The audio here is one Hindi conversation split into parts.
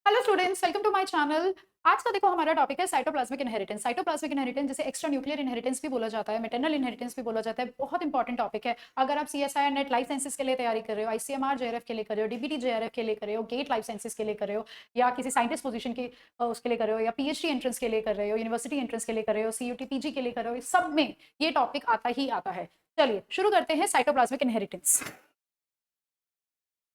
Hello students, welcome to my channel. आज का देखो हमारा टॉपिक है साइटोप्लाज्मिक इनहेरिटेंस। साइटोप्लाज्मिक इनहेरिटेंस जिसे एक्स्ट्रा न्यूक्लियर इनहेरिटेंस भी बोला जाता है, मैटरनल इनहेरिटेंस भी बोला जाता है। बहुत इंपॉर्टेंट टॉपिक है। अगर आप सीएसआईआर नेट लाइफ साइंसेज के लिए तैयारी कर रहे हो, आईसीएमआर जेआरएफ के लिए कर रहे हो, डीबीटी जेआरएफ के लिए कर रहे हो, गेट लाइफ साइंसेज के लिए कर रहे हो, या किसी साइंटिस्ट पोजीशन की उसके लिए कर रहे हो, या पीएचडी एंट्रेंस के लिए कर रहे हो, यूनिवर्सिटी एंट्रेंस के लिए कर रहे हो, सीयूटी पीजी के लिए कर रहे हो, सब में ये टॉपिक आता ही आता है। चलिए शुरू करते हैं cytoplasmic inheritance.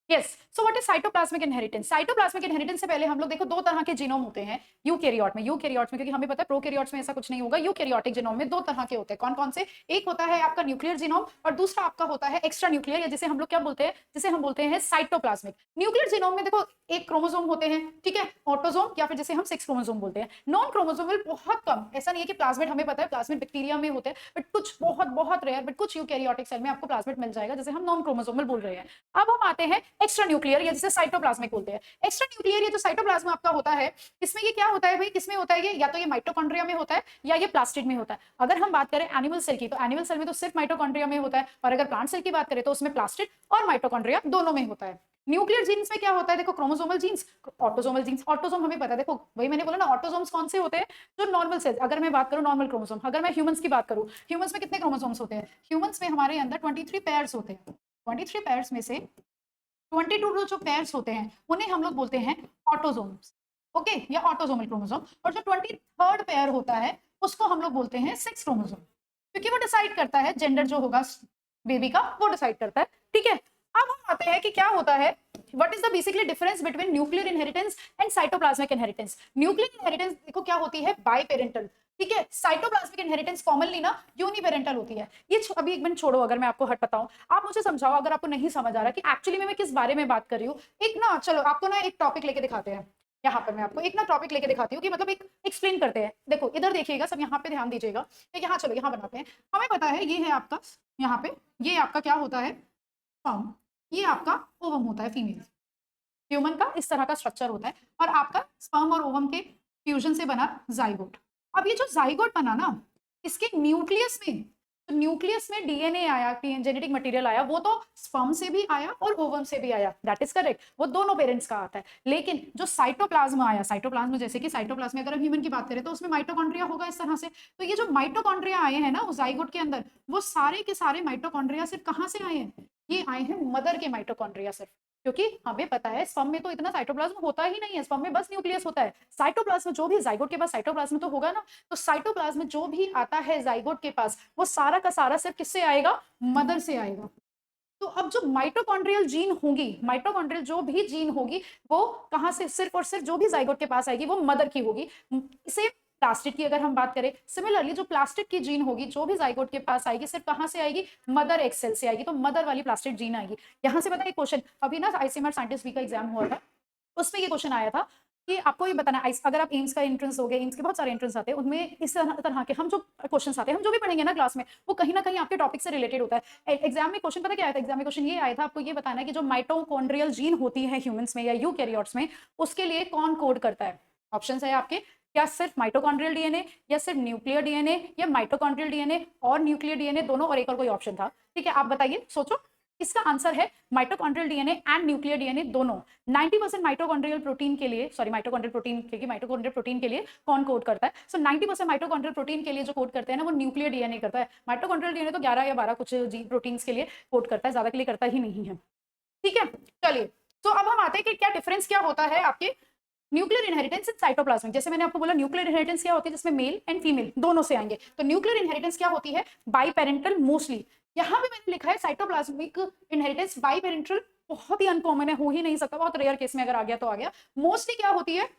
Yes, so what is cytoplasmic inheritance? Cytoplasmic inheritance से पहले हम लोग देखो दो तरह के जीनोम होते हैं यूकेरियोट में क्योंकि हमें पता है प्रोकैरियोट्स में ऐसा कुछ नहीं होगा। यूकेरियोटिक जीनोम में दो तरह के होते हैं। कौन कौन से? एक होता है आपका न्यूक्लियर जीनोम और दूसरा आपका होता है एक्स्ट्रा न्यूक्लियर, या जिसे हम लोग क्या बोलते हैं, जिसे हम बोलते हैं साइटोप्लाज्मिक। न्यूक्लियर जीनोम में देखो एक क्रोमोसोम होते हैं, ठीक है, ऑटोसोम या फिर जिसे हम सेक्स क्रोमोसोम बोलते हैं। नॉन क्रोमोसोमल बहुत कम, ऐसा नहीं है कि प्लाज्मिड हमें पता है प्लाज्मिड बैक्टीरिया में होते हैं, बट कुछ बहुत बहुत रेयर, बट कुछ यूकेरियोटिक सेल में आपको प्लाज्मिड मिल जाएगा, जैसे हम नॉन क्रोमोसोमल बोल रहे हैं। अब हम आते हैं एक्स्ट्रा न्यूक्लियर, या जिसे साइटोप्लाज्मिक बोलते हैं। एक्स्ट्रा न्यूक्लियर ये जो साइटोप्लाज्म आपका होता है, इसमें ये क्या होता है भाई, किसमें होता है ये? या तो ये माइटोकॉन्ड्रिया में होता है या ये प्लास्टिड में होता है। अगर हम बात करें एनिमल सेल की, तो एनिमल सेल में तो सिर्फ माइटोकॉन्ड्रिया में होता है, और अगर प्लांट सेल की बात करें तो उसमें प्लास्टिड और माइटोकॉन्ड्रिया दोनों में होता है। न्यूक्लियर जीन्स में क्या होता है? देखो chromosomal genes, autosomal genes. Autosome हमें पता है, देखो वही मैंने बोला ना, ऑटोसोम्स कौन से होते हैं? जो नॉर्मल सेल्स, अगर मैं बात करूं नॉर्मल क्रोमोसोम, अगर मैं ह्यूमंस की बात करूं, ह्यूमंस में कितने क्रोमोसोम्स होते हैं? ह्यूमंस में हमारे अंदर 23 पेयर्स होते हैं। 23 पेयर्स में से 22 जो पेयर्स होते हैं उन्हें हम लोग बोलते हैं ऑटोसोम्स, ओके, या ऑटोसोमल क्रोमोसोम। और जो 23rd पेयर होता है उसको हम लोग बोलते हैं सेक्स क्रोमोसोम, क्योंकि वो डिसाइड करता है जेंडर जो होगा बेबी का, वो डिसाइड करता है, ठीक है। अब हम आते हैं कि क्या होता है, what is the basically difference between nuclear inheritance and cytoplasmic inheritance. Nuclear inheritance देखो क्या होती है, बाई पेरेंटल, ठीक है। साइटोप्लाज्मिक इनहेरिटेंस कॉमनली ना यूनिपेरेंटल होती है। ये अभी एक मिनट छोड़ो, अगर मैं आपको हट बताऊं, आप मुझे समझाओ अगर आपको नहीं समझ आ रहा कि एक्चुअली में मैं किस बारे में बात कर रही हूँ। एक ना, चलो आपको ना एक टॉपिक लेके दिखाते हैं। यहाँ पर मैं आपको एक ना टॉपिक लेके दिखाती हूँ कि मतलब एक एक्सप्लेन करते हैं। देखो इधर देखिएगा, सब यहाँ पे ध्यान दीजिएगा। यहाँ चलो यहाँ बनाते हैं। हमें पता है ये है आपका, यहाँ पे ये आपका क्या होता है, स्पर्म। ये आपका ओवम होता है, फीमेल ह्यूमन का इस तरह का स्ट्रक्चर होता है, और आपका स्पर्म और ओवम के फ्यूजन से बना जाइगोट। अब ये जो जाइगोट बना ना, इसके न्यूक्लियस में, तो न्यूक्लियस में डीएनए आया, जेनेटिक मटेरियल आया, वो तो स्पर्म से भी आया और ओवम से भी आया, दैट इज करेक्ट, वो दोनों पेरेंट्स का आता है। लेकिन जो साइटोप्लाज्म आया, साइटोप्लाज्म जैसे कि साइटोप्लाज्म में अगर हम ह्यूमन की बात करें तो उसमें माइटोकॉन्ड्रिया होगा इस तरह से। तो ये जो माइटोकॉन्ड्रिया आए हैं ना उस जाइगोट के अंदर, वो सारे के सारे माइटोकॉन्ड्रिया सिर्फ कहाँ से आए हैं? ये आए हैं मदर के माइटोकॉन्ड्रिया सिर्फ, क्योंकि हमें पता है स्पर्म में तो इतना साइटोप्लाज्म होता ही नहीं है, स्पर्म में बस न्यूक्लियस होता है। साइटोप्लाज्म जो भी जाइगोट के पास साइटोप्लाज्म तो होगा ना, तो साइटोप्लाज्म जो भी आता है जाइगोट के पास, वो सारा का सारा सिर्फ किससे आएगा? मदर से आएगा। तो अब जो माइटोकॉन्ड्रियल जीन होगी, माइटोकॉन्ड्रियल जो भी जीन होगी, वो कहां से? सिर्फ और सिर्फ जो भी जाइगोट के पास आएगी वो मदर की होगी। इसे प्लास्टिड की अगर हम बात करें, सिमिलरली जो प्लास्टिड की जीन होगी जो भी जाइगोट के पास आएगी, सिर्फ कहां से आएगी? मदर एक्स सेल से आएगी। तो मदर वाली प्लास्टिड जीन आएगी। यहां से पता है क्वेश्चन, अभी ना आईसीएमआर साइंटिस्ट वी का एग्जाम हुआ था, उसमें ये क्वेश्चन आया था कि आपको ये बताना, अगर आप एम्स का एंट्रेंस हो गए, एम्स के बहुत सारे एंट्रेंस आते हैं, उनमें इस तरह के हम जो क्वेश्चंस आते हैं, हम जो भी पढ़ेंगे ना क्लास में, वो कहीं ना कहीं आपके टॉपिक से रिलेटेड होता है। एग्जाम में क्वेश्चन पता क्या आया था? एग्जाम में क्वेश्चन ये आया था, आपको ये बताना है कि जो माइटोकॉन्ड्रियल जीन होती है ह्यूमंस में या यूकैरियोट्स में, उसके लिए कौन कोड करता है? ऑप्शंस है आपके, क्या सिर्फ माइटोकॉन्ड्रियल डीएनए, या सिर्फ न्यूक्लियर डीएनए, या माइटोकॉन्ड्रियल डीएनए और न्यूक्लियर डीएनए दोनों, और एक और कोई ऑप्शन था, ठीक है। आप बताइए, सोचो। इसका आंसर है mitochondrial DNA and nuclear DNA दोनों। 90% माइटोकॉन्ड्रियल प्रोटीन के लिए, सॉरी माइटोकॉन्ड्रियल प्रोटीन, क्योंकि माइटोकॉन्ड्रियल प्रोटीन के लिए कौन कोड करता है? सो 90% माइटोकॉन्ड्रियल प्रोटीन के लिए जो कोड करते हैं ना, वो न्यूक्लियर डीएनए करता है। माइटोकॉन्ड्रियल डीएनए तो 11 या 12 कुछ जी प्रोटीन्स के लिए कोड करता है, ज्यादा के लिए करता ही नहीं है, ठीक है। चलिए, तो अब हम आते हैं कि क्या डिफरेंस क्या होता है आपके न्यूक्लियर इनहेरिटेंस एंड साइटोप्लाज्मिक। जैसे मैंने आपको बोला न्यूक्लियर इनहेरिटेंस क्या होती है, जिसमें मेल एंड फीमेल दोनों से आएंगे। तो न्यूक्लियर इनहेरिटेंस क्या होती है? By parental mostly. यहाँ पे मैंने लिखा है साइटोप्लाज्मिक इनहेरिटेंस बाई पेरेंटल, बहुत ही अनकॉमन है, हो ही नहीं सकता, बहुत रेयर केस में अगर आ गया तो आ गया। मोस्टली क्या होती है?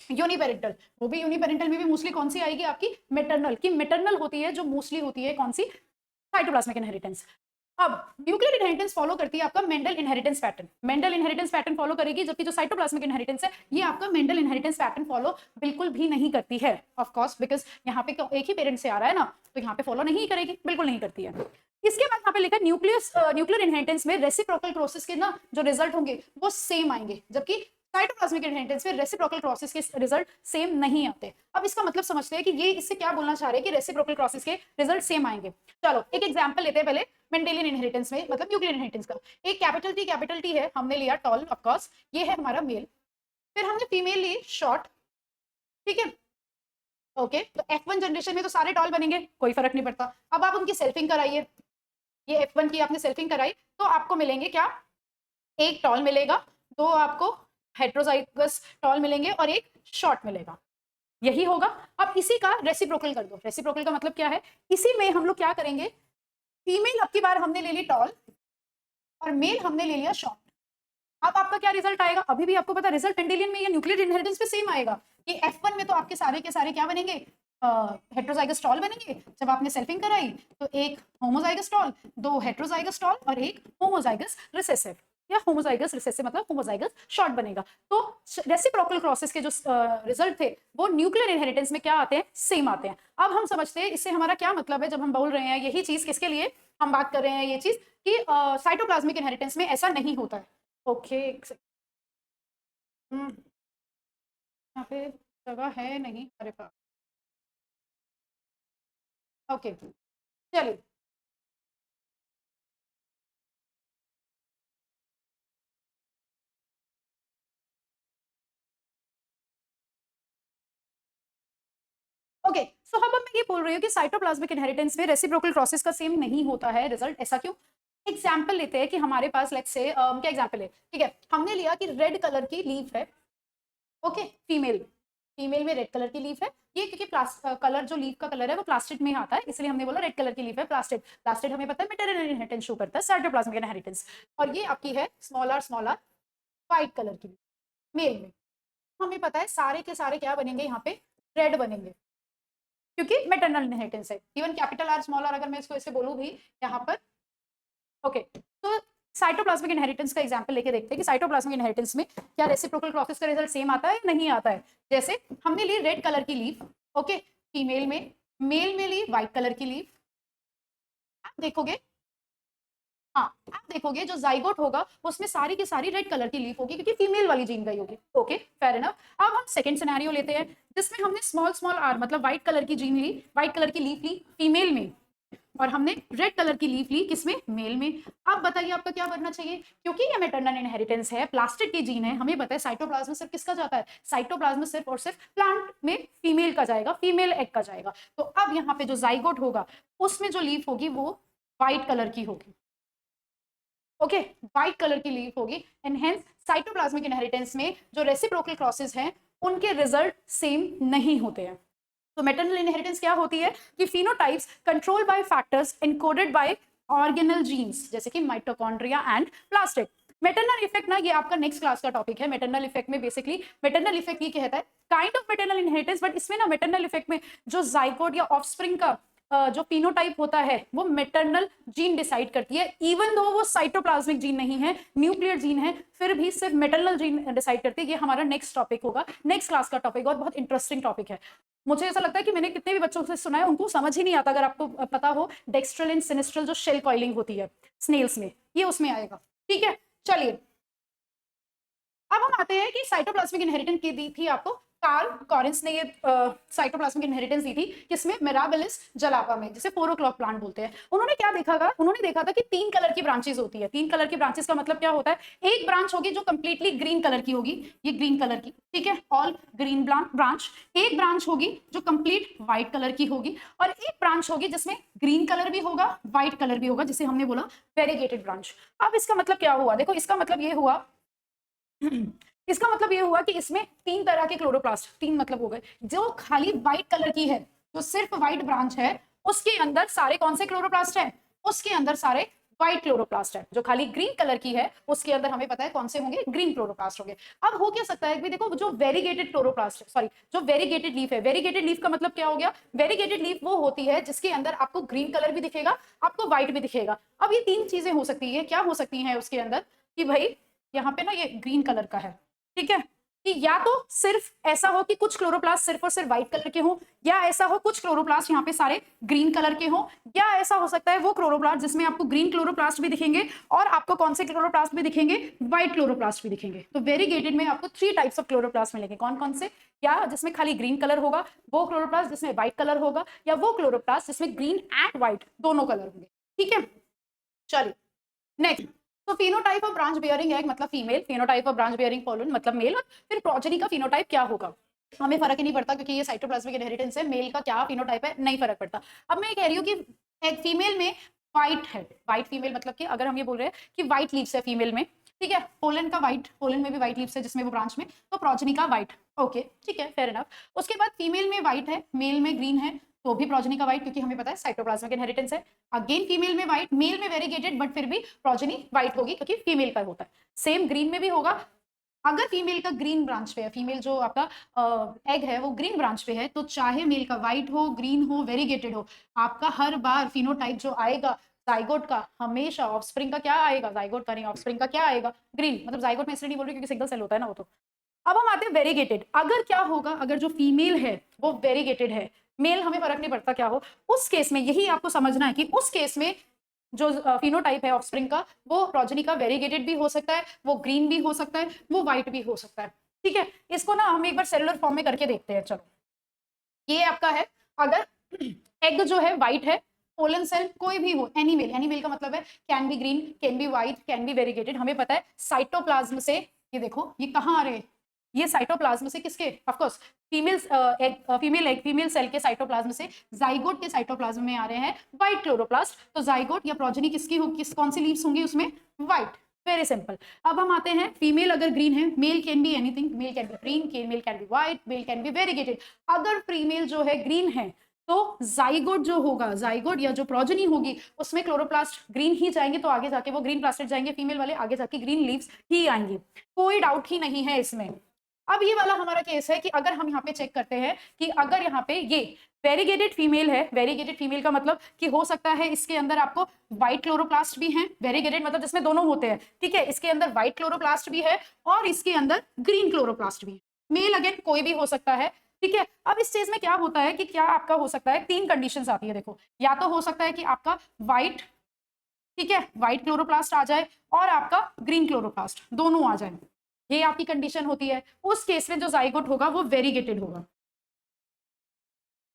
यूनिपेरेंटल। वो भी यूनिपेरेंटल में भी मोस्टली कौन सी आएगी आपकी? मेटरनल की। मेटरनल होती है जो मोस्टली होती है कौन सी? Cytoplasmic inheritance. अब न्यूक्लियर इनहेरिटेंस फॉलो करती है आपका Mendel inheritance pattern. Mendel inheritance pattern follow करेगी, जबकि जो साइटोप्लाज्मिक इनहेरिटेंस है ये आपका मेंडल इनहेरिटेंस पैटर्न फॉलो बिल्कुल भी नहीं करती है, ऑफ कोर्स, बिकॉज यहाँ पे एक ही पेरेंट से आ रहा है ना, तो यहाँ पे फॉलो नहीं करेगी, बिल्कुल नहीं करती है। इसके बाद यहाँ पे लिखा न्यूक्लियर इनहेरिटेंस में रेसिप्रोकल प्रोसेस के ना जो रिजल्ट होंगे वो सेम आएंगे, जबकि साइटोप्लाज्मिक इनहेरिटेंस में रेसिप्रोकल प्रोसेस के रिजल्ट सेम नहीं आते। अब इसका मतलब समझते हैं कि ये इससे क्या बोलना चाह रहे हैं कि रेसिप्रोकल प्रोसेस के रिजल्ट सेम आएंगे। चलो एक एग्जांपल लेते हैं पहले मेंडेलियन इनहेरिटेंस में, मतलब न्यूक्लियर इनहेरिटेंस का। एक कैपिटल टी है, हमने लिया टॉल, ऑफ कोर्स, ये है हमारा मेल, फिर हमने फीमेल ली शॉर्ट, ठीक है। ओके, तो F1 जनरेशन में तो सारे टॉल बनेंगे, कोई फर्क नहीं पड़ता। अब आप उनकी सेल्फिंग कराइए, ये F1 की आपने सेल्फिंग कराई तो आपको मिलेंगे क्या, एक टॉल मिलेगा, दो आपको हेट्रोजाइगस टॉल मिलेंगे और एक शॉर्ट मिलेगा, यही होगा। अब इसी का रेसिप्रोकल कर दो। रेसिप्रोकल का मतलब क्या है, इसी में हम लोग क्या करेंगे, फीमेल अब की बार हमने ले ली टॉल और मेल हमने ले लिया शॉर्ट। अब आपका क्या रिजल्ट आएगा, अभी भी आपको पता रिजल्ट पेंडेलियन में या न्यूक्लियर इनहेरिटेंस पे सेम आएगा कि F1 में तो आपके सारे के सारे क्या बनेंगे, हेट्रोजाइगस टॉल बनेंगे। जब आपने सेल्फिंग कराई तो एक होमोजाइगस टॉल, दो हेट्रोजाइगस टॉल और एक होमोजाइगस रिसेसिव, या होमोजाइगस रिसेसिव मतलब होमोजाइगस शॉर्ट बनेगा। तो रेसिप्रोकल क्रॉसेस के जो रिजल्ट थे वो न्यूक्लियर इनहेरिटेंस में क्या आते हैं, सेम आते हैं। अब हम समझते हैं इससे हमारा क्या मतलब है, जब हम बोल रहे हैं यही चीज किसके लिए हम बात कर रहे हैं, ये चीज कि साइटोप्लाज्मिक इनहेरिटेंस में ऐसा नहीं होता है। ओके, यहाँ पे जगह है नहीं हमारे पास। ओके चलिए, ओके सो अब मैं ये बोल रही हूँ कि साइटोप्लाज्मिक इनहेरिटेंस में रेसिप्रोकल क्रॉसेस का सेम नहीं होता है रिजल्ट, ऐसा क्यों। एग्जाम्पल लेते हैं कि हमारे पास लेट्स से क्या एग्जाम्पल है, ठीक है, हमने लिया कि रेड कलर की लीफ है, ओके, फीमेल, फीमेल में रेड कलर की लीफ है, ये क्योंकि कलर जो लीफ का कलर है वो प्लास्टिड में आता है, इसलिए हमने बोला रेड कलर की लीफ है प्लास्टिड। प्लास्टिड हमें पता है मैटरनल इनहेरिटेंस शो करता है, साइटोप्लाज्मिक इनहेरिटेंस। और ये आपकी है स्मॉलर व्हाइट कलर की मेल में, हमें पता है सारे के सारे क्या बनेंगे यहाँ पे, रेड बनेंगे, क्योंकि मैटरनल इनहेरिटेंस है। Even capital R small R अगर मैं इसको ऐसे बोलूँ भी यहाँ पर, ओके तो साइटोप्लाज्मिक इनहेरिटेंस का एग्जांपल लेके देखते हैं कि साइटोप्लाज्मिक इनहेरिटेंस में क्या रेसिप्रोकल क्रॉसेस का रिजल्ट सेम आता है या नहीं आता है। जैसे हमने ली रेड कलर की लीफ, ओके, फीमेल में, मेल में ली व्हाइट कलर की लीफ। आप देखोगे, हाँ आप देखोगे जो जाइगोट होगा उसमें सारी की सारी रेड कलर की लीफ होगी क्योंकि फीमेल वाली जीन गई होगी। Okay fair enough. अब हम सेकंड सिनेरियो लेते हैं जिसमें हमने स्मॉल आर मतलब व्हाइट कलर की जीन ली, व्हाइट कलर की लीफ ली फीमेल में, और हमने रेड कलर की लीफ ली किसमें, मेल में। अब बताइए आपका क्या बनना चाहिए, क्योंकि ये मैटरनल इनहेरिटेंस है, प्लास्टिड की जीन है, हमें पता है साइटोप्लाज्म सिर्फ किसका जाता है, साइटोप्लाज्म सिर्फ और सिर्फ प्लांट में फीमेल का जाएगा, फीमेल एग का जाएगा। तो अब यहाँ पे जो जाइगोट होगा उसमें जो लीफ होगी वो व्हाइट कलर की होगी, ओके व्हाइट कलर की लीफ होगी। एंड हेंस साइटोप्लाज्मिक इनहेरिटेंस में जो रेसिप्रोकल क्रॉसेस हैं उनके रिजल्ट सेम नहीं होते हैं। तो मैटरनल इनहेरिटेंस क्या होती है कि phenotypes control by factors encoded by organelle genes जैसे कि mitochondria and plastid. Maternal effect ना ये आपका नेक्स्ट क्लास का टॉपिक है। मैटरनल इफेक्ट में बेसिकली मैटरनल इफेक्ट ये कहता है kind of maternal inheritance, but इसमें ना मैटरनल इफेक्ट में जो जाइगोट या ऑफस्प्रिंग का जो फिनोटाइप होता है वो मैटरनल जीन डिसाइड करती है, इवन दो वो साइटोप्लाज्मिक जीन नहीं है, न्यूक्लियर जीन है, फिर भी सिर्फ मैटरनल जीन डिसाइड करती है। ये हमारा नेक्स्ट टॉपिक होगा, नेक्स्ट क्लास का टॉपिक, और बहुत इंटरेस्टिंग टॉपिक है। मुझे ऐसा लगता है कि मैंने कितने भी बच्चों से सुना है उनको समझ ही नहीं आता, अगर आपको पता हो डेक्स्ट्रल एंड सिनिस्ट्रल जो शेल कॉइलिंग होती है स्नेल्स में, ये उसमें आएगा। ठीक है चलिए, अब हम आते हैं कि साइटोप्लाज्मिक इनहेरिटेंस की दी थी आपको कार्ल कॉरिन्स ने, ये साइटोप्लाज्मिक इनहेरिटेंस दी थी किसमें, मिराबिलिस जलापा में, जिसे 4 o'clock प्लांट बोलते हैं। उन्होंने क्या देखा था, उन्होंने देखा था कि 3 कलर की ब्रांचेस होती है। 3 कलर की ब्रांचेस का मतलब क्या होता है, एक ब्रांच होगी जो कंप्लीटली ग्रीन कलर की होगी, ये ग्रीन कलर की, ठीक है, ऑल ग्रीन ब्रांच। एक ब्रांच होगी जो कंप्लीट व्हाइट कलर की होगी, और एक ब्रांच होगी जिसमें ग्रीन कलर भी होगा व्हाइट कलर भी होगा, जिसे हमने बोला वेरीगेटेड ब्रांच। अब इसका मतलब क्या हुआ, देखो इसका मतलब ये हुआ इसका मतलब ये हुआ कि इसमें 3 तरह के क्लोरोप्लास्ट, 3 मतलब हो गए, जो खाली व्हाइट कलर की है, जो सिर्फ व्हाइट ब्रांच है, उसके अंदर सारे कौन से क्लोरोप्लास्ट है, उसके अंदर सारे व्हाइट क्लोरोप्लास्ट है। जो खाली ग्रीन कलर की है उसके अंदर हमें पता है कौन से होंगे, ग्रीन क्लोरोप्लास्ट होंगे। अब हो क्या सकता है कि देखो जो वेरीगेटेड क्लोरोप्लास्ट, सॉरी जो वेरीगेटेड लीफ है, वेरीगेटेड लीफ का मतलब क्या हो गया, वेरीगेटेड लीफ वो होती है जिसके अंदर आपको ग्रीन कलर भी दिखेगा, आपको व्हाइट भी दिखेगा। अब ये 3 चीजें हो सकती है, क्या हो सकती है उसके अंदर कि भाई यहाँ पे ना ये ग्रीन कलर का है, ठीक है, कि या तो सिर्फ ऐसा हो कि कुछ क्लोरोप्लास्ट सिर्फ और सिर्फ व्हाइट कलर के हो, या ऐसा हो कुछ क्लोरोप्लास्ट यहाँ पे सारे ग्रीन कलर के हो, या ऐसा हो सकता है वो क्लोरोप्लास्ट जिसमें आपको ग्रीन क्लोरोप्लास्ट भी दिखेंगे और आपको कौन से क्लोरोप्लास्ट भी दिखेंगे, व्हाइट क्लोरोप्लास्ट भी दिखेंगे। तो वेरीगेटेड में आपको 3 टाइप्स ऑफ क्लोरोप्लास्ट मिलेंगे, कौन कौन से, या जिसमें खाली ग्रीन कलर होगा, वो क्लोरोप्लास्ट जिसमें व्हाइट कलर होगा, या वो क्लोरोप्लास्ट जिसमें ग्रीन एंड व्हाइट दोनों कलर होंगे। ठीक है चलिए नेक्स्ट, तो phenotype of branch bearing egg मतलब female, phenotype of branch bearing pollen मतलब मेल, और फिर प्रोजेनी का फिनोटाइप क्या होगा हमें फर्क ही नहीं पड़ता, क्योंकि ये साइटोप्लाज्मिक इनहेरिटेंस है, मेल का क्या फिनोटाइप है नहीं फर्क पड़ता। अब मैं कह रही हूँ कि एक फीमेल में व्हाइट है, व्हाइट फीमेल मतलब कि अगर हम ये बोल रहे हैं कि व्हाइट लीव्स है फीमेल में, ठीक है, पोलन का व्हाइट, पोलन में भी व्हाइट लीव्स है जिसमें वो ब्रांच में, तो प्रोजेनी का व्हाइट, ओके ठीक है, फेयर इनफ। उसके बाद फीमेल में व्हाइट है, मेल में ग्रीन है, तो भी प्रोजेनी का व्हाइट, क्योंकि हमें पता है साइटोप्लाज्मिक इनहेरिटेंस है। अगेन फीमेल में व्हाइट, मेल में वेरीगेटेड, बट फिर भी प्रोजेनी व्हाइट होगी क्योंकि फीमेल का होता है। सेम ग्रीन में भी होगा, अगर फीमेल का ग्रीन ब्रांच पे है, फीमेल जो आपका एग है वो ग्रीन ब्रांच पे है, तो चाहे मेल का व्हाइट हो, ग्रीन हो, वेरीगेटेड हो, आपका हर बार फिनोटाइप जो आएगा जाइगोट का, हमेशा ऑफस्प्रिंग का क्या आएगा, जाइगोट का नहीं, ऑफस्प्रिंग का क्या आएगा, ग्रीन। मतलब जाइगोट में इसलिए नहीं बोल रही क्योंकि सिंगल सेल होता है ना वो तो। अब हम आते हैं वेरीगेटेड, अगर क्या होगा, अगर जो फीमेल है वो वेरीगेटेड है, मेल हमें फर्क नहीं पड़ता क्या हो, उस केस में यही आपको समझना है कि उस केस में जो फिनोटाइप है ऑफस्प्रिंग का, वो प्रोजेनी का वेरीगेटेड भी हो सकता है, वो ग्रीन भी हो सकता है, वो व्हाइट भी हो सकता है, ठीक है। इसको ना हम एक बार सेलुलर फॉर्म में करके देखते हैं, चलो। ये आपका है, अगर एग जो है व्हाइट है, पोलन सेल कोई भी हो, एनी मेल का मतलब है can be green, can be white, can be variegated, हमें पता है साइटोप्लाज्म से, ये देखो ये कहाँ आ रहे हैं, ये साइटोप्लाज्म से किसके, of course female egg, female cell के साइटोप्लाज्म से जाइगोट के साइटोप्लाज्म में आ रहे हैं व्हाइट क्लोरोप्लास्ट, तो जाइगोट या प्रोजेनी किसकी होगी, कौन सी लीव्स होंगी उसमें, व्हाइट, वेरी सिंपल। अब हम आते हैं, फीमेल अगर ग्रीन है, mail can be anything, mail can be green, mail can be white, mail can be variegated. अगर फीमेल जो है ग्रीन है, तो जाइगोट जो होगा, जाइगोट या जो प्रोजेनी होगी उसमें क्लोरोप्लास्ट ग्रीन ही जाएंगे, तो आगे जाके वो ग्रीन प्लास्टेड जाएंगे, फीमेल वाले आगे जाके ग्रीन लीव्स ही आएंगे, कोई डाउट ही नहीं है इसमें। अब ये वाला हमारा केस है कि अगर हम यहाँ पे चेक करते हैं कि अगर यहाँ पे ये वेरीगेटेड फीमेल है, वेरीगेटेड फीमेल का मतलब कि हो सकता है इसके अंदर आपको व्हाइट क्लोरोप्लास्ट भी है, वेरीगेटेड मतलब जिसमें दोनों होते हैं, ठीक है, इसके अंदर व्हाइट क्लोरोप्लास्ट भी है और इसके अंदर ग्रीन क्लोरोप्लास्ट भी है, मेल अगेन कोई भी हो सकता है, ठीक है। अब इस चीज में क्या होता है कि क्या आपका हो सकता है, तीन कंडीशंस आती है, देखो, या तो हो सकता है कि आपका व्हाइट, ठीक है, व्हाइट क्लोरोप्लास्ट आ जाए और आपका ग्रीन क्लोरोप्लास्ट दोनों आ जाए, ये आपकी कंडीशन होती है। उस केस में जो जाइगोट होगा वो वेरीगेटेड होगा,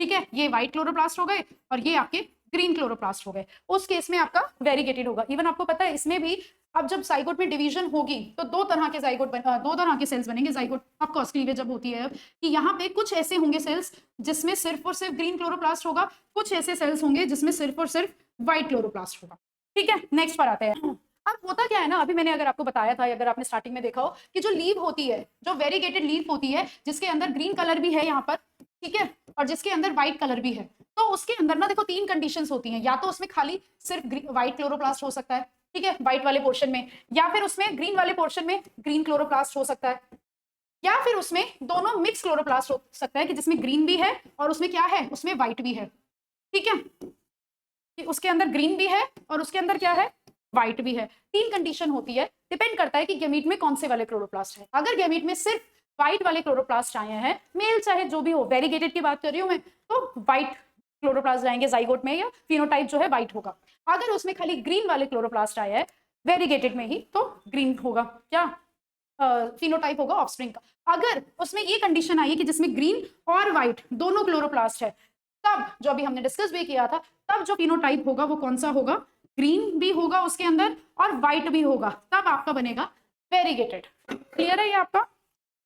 ठीक है, ये व्हाइट क्लोरोप्लास्ट हो गए और ये आपके ग्रीन क्लोरोप्लास्ट हो गए, उस केस में आपका वेरीगेटेड होगा। इवन आपको पता है इसमें भी अब जब जाइगोट में डिवीजन होगी तो दो तरह के जाइगोट दो तरह के सेल्स बनेंगे, जाइगोट ऑफ कोर्स क्लीवेज जब होती है कि यहाँ पे कुछ ऐसे होंगे सेल्स जिसमें सिर्फ और सिर्फ ग्रीन क्लोरोप्लास्ट होगा, कुछ ऐसे सेल्स होंगे जिसमें सिर्फ और सिर्फ व्हाइट क्लोरोप्लास्ट होगा, ठीक है। नेक्स्ट पर आते हैं। अब होता क्या है ना, अभी मैंने अगर आपको बताया था, अगर आपने स्टार्टिंग में देखा हो कि जो लीव होती है, जो वेरीगेटेड लीव होती है जिसके अंदर ग्रीन कलर भी है यहाँ पर, ठीक है, और जिसके अंदर व्हाइट कलर भी है, तो उसके अंदर ना देखो तीन कंडीशंस होती हैं, या तो उसमें खाली सिर्फ व्हाइट क्लोरोप्लास्ट हो सकता है, ठीक है, व्हाइट वाले पोर्शन में, या फिर उसमें ग्रीन वाले पोर्शन में ग्रीन क्लोरोप्लास्ट हो सकता है, या फिर उसमें दोनों मिक्स क्लोरोप्लास्ट हो सकता है कि जिसमें ग्रीन भी है और उसमें क्या है, उसमें व्हाइट भी है, ठीक है, कि उसके अंदर ग्रीन भी है और उसके अंदर क्या है, व्हाइट भी है। तीन कंडीशन होती है, डिपेंड करता है कि गैमीट में कौन से वाले क्लोरोप्लास्ट है। अगर गैमीट में सिर्फ व्हाइट वाले क्लोरोप्लास्ट आए हैं, मेल चाहे जो भी हो, वेरीगेटेड की बात कर रही हूं मैं, तो व्हाइट क्लोरोप्लास्ट जाएंगे जाइगोट में, या फिनोटाइप जो है व्हाइट होगा। अगर उसमें खाली ग्रीन वाले क्लोरोप्लास्ट आया है वेरीगेटेड में ही, तो ग्रीन होगा, क्या फिनोटाइप होगा ऑफस्प्रिंग का। अगर उसमें ये कंडीशन आई है कि जिसमें ग्रीन और व्हाइट दोनों क्लोरोप्लास्ट है, तब जो अभी हमने डिस्कस भी किया था, तब जो फिनोटाइप होगा वो कौन सा होगा, ग्रीन भी होगा उसके अंदर और व्हाइट भी होगा, तब आपका बनेगा वेरीगेटेड। क्लियर है ये आपका,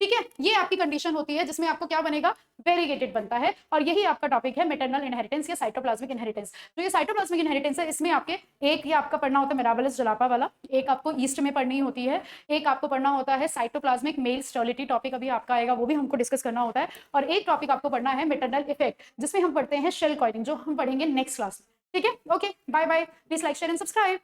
ठीक है, ये आपकी कंडीशन होती है जिसमें आपको क्या बनेगा, वेरीगेटेड बनता है। और यही आपका टॉपिक है मेटरनल इनहेरिटेंस या साइटोप्लाज्मिक इनहेरिटेंस। जो ये साइटोप्लाज्मिक इनहेरिटेंस है, इसमें आपके एक ये आपका पढ़ना होता है मिराबलिस जलापा वाला, एक आपको ईस्ट में पढ़नी होती है, एक आपको पढ़ना होता है साइटोप्लाज्मिक मेल स्टेरिलिटी, टॉपिक अभी आपका आएगा, वो भी हमको डिस्कस करना होता है, और एक टॉपिक आपको पढ़ना है मेटरनल इफेक्ट, जिसमें हम पढ़ते हैं शेल कॉइलिंग, जो हम पढ़ेंगे नेक्स्ट क्लास में, ठीक है। Okay, bye bye, please like share and subscribe.